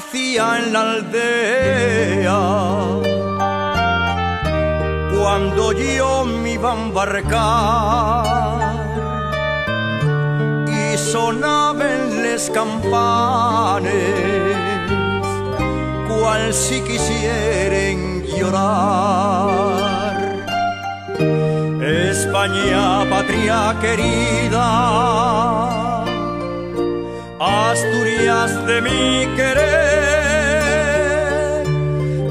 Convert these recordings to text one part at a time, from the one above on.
aparecía en la aldea cuando yo me iba a embarcar y sonaban las campanas cual si quisieren llorar. España, patria querida, Asturias de mi querer,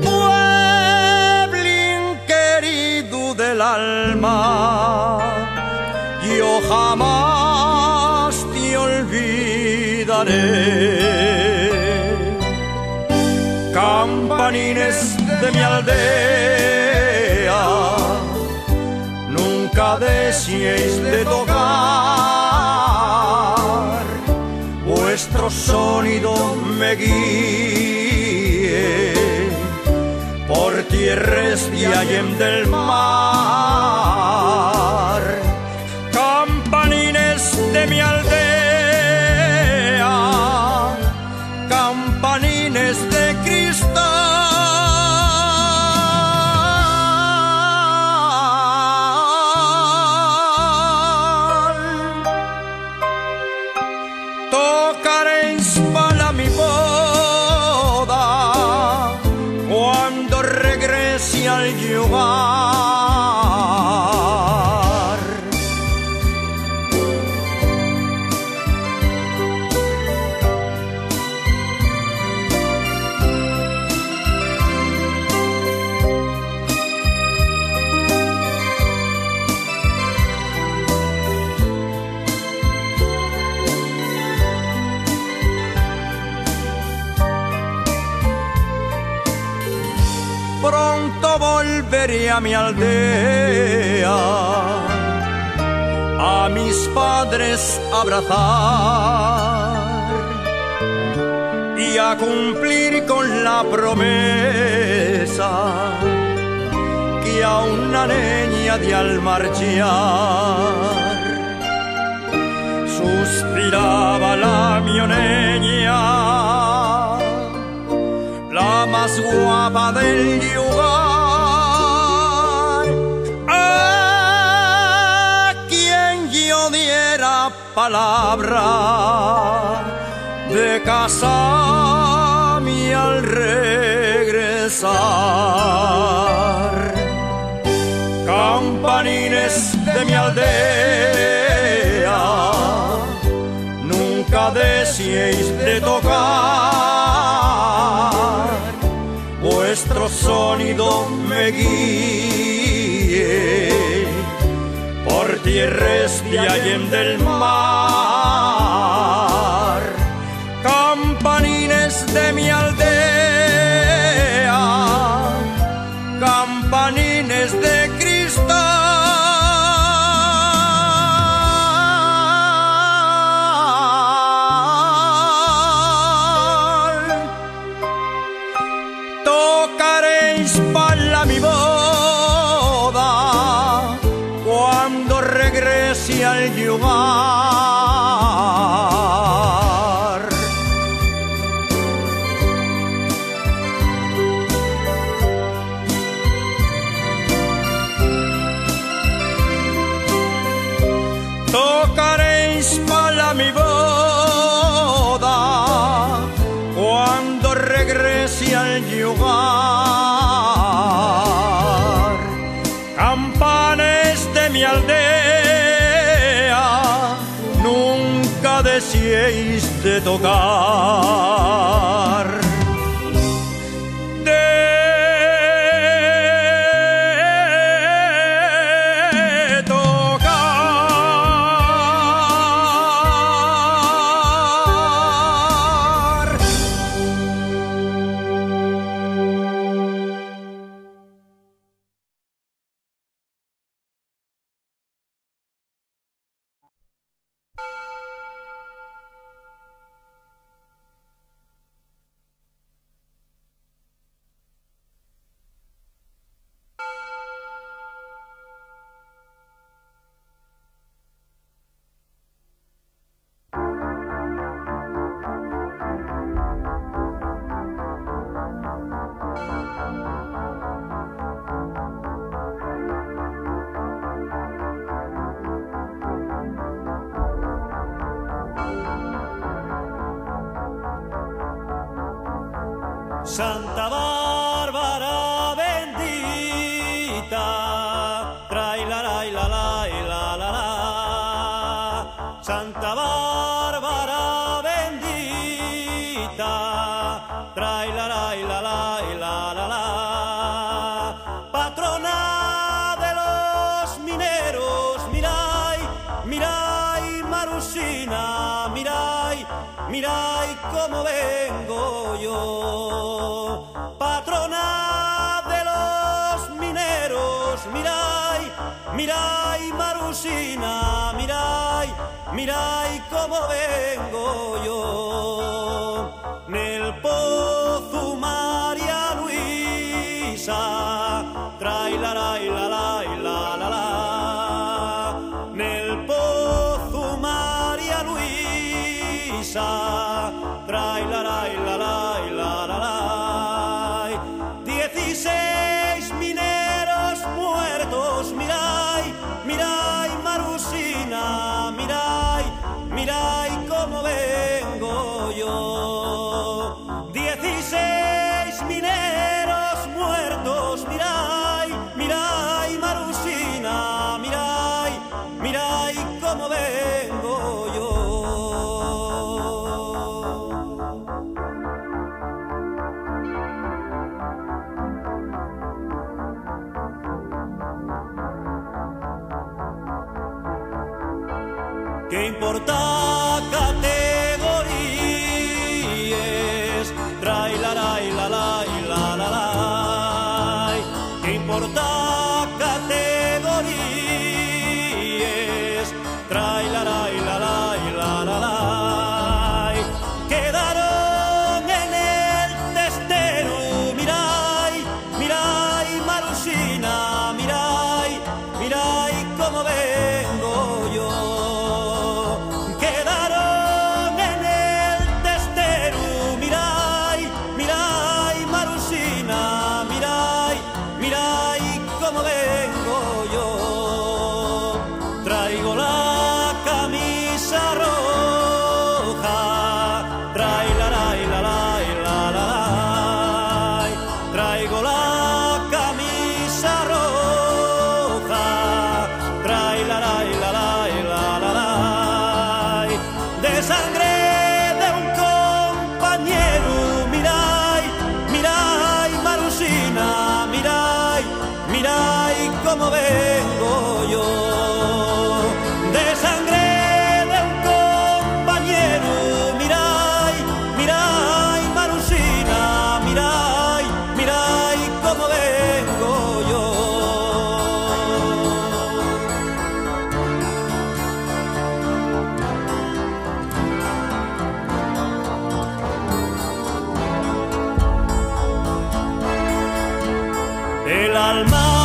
pueblín querido del alma, yo jamás te olvidaré. Campanines de mi aldea, nunca deseéis de tocar, vuestro sonido me guíe por tierras de allende del mar. Campanines de mi aldea, campanines de cristal, tocaréis para mi boda cuando regrese al lugar. Pronto volveré a mi aldea, a mis padres abrazar y a cumplir con la promesa que a una niña de al marchar suspiraba la mioneña, la más guapa del lugar, a quien yo diera palabra de casarme al regresar. Campanines de mi aldea, nunca deseéis de tocar, vuestro sonido me guíe por tierras de allende del mar. Campanines de mi aldea, campanines de cristal, tocaréis para mi boda cuando regrese al lugar. Tocaréis para mi boda cuando regrese al lugar. Campanes de mi aldea, nunca deseéis de tocar. Santa Bárbara bendita, trae la la la. Santa Bárbara bendita, trae la la. Patrona de los mineros, mirai, Marusina, mirai cómo vengo yo. Patrona de los mineros, mirai, Marusina, mirai cómo vengo yo. Nel pozo María Luisa, trae la la. Nel pozo María Luisa, trae la la. 16 mineros muertos, mirai, Marusina, mirai cómo vengo yo. 16 mineros muertos, mirai, Marusina, mirai cómo vengo yo. ¿Qué importa categorías? Trae la la. ¿Qué importa categorías? Trae la la. Quedaron en el testero, mirai, Marusina, mirai cómo vengo yo. Cómo vengo yo, traigo la camisa roja, trae la la. Traigo la camisa roja, trae la la. De sangre de un compañero, mirai, Marusina, mirai cómo vengo yo. De sangre de un compañero, mirai, Marusina, mirai cómo vengo yo. El alma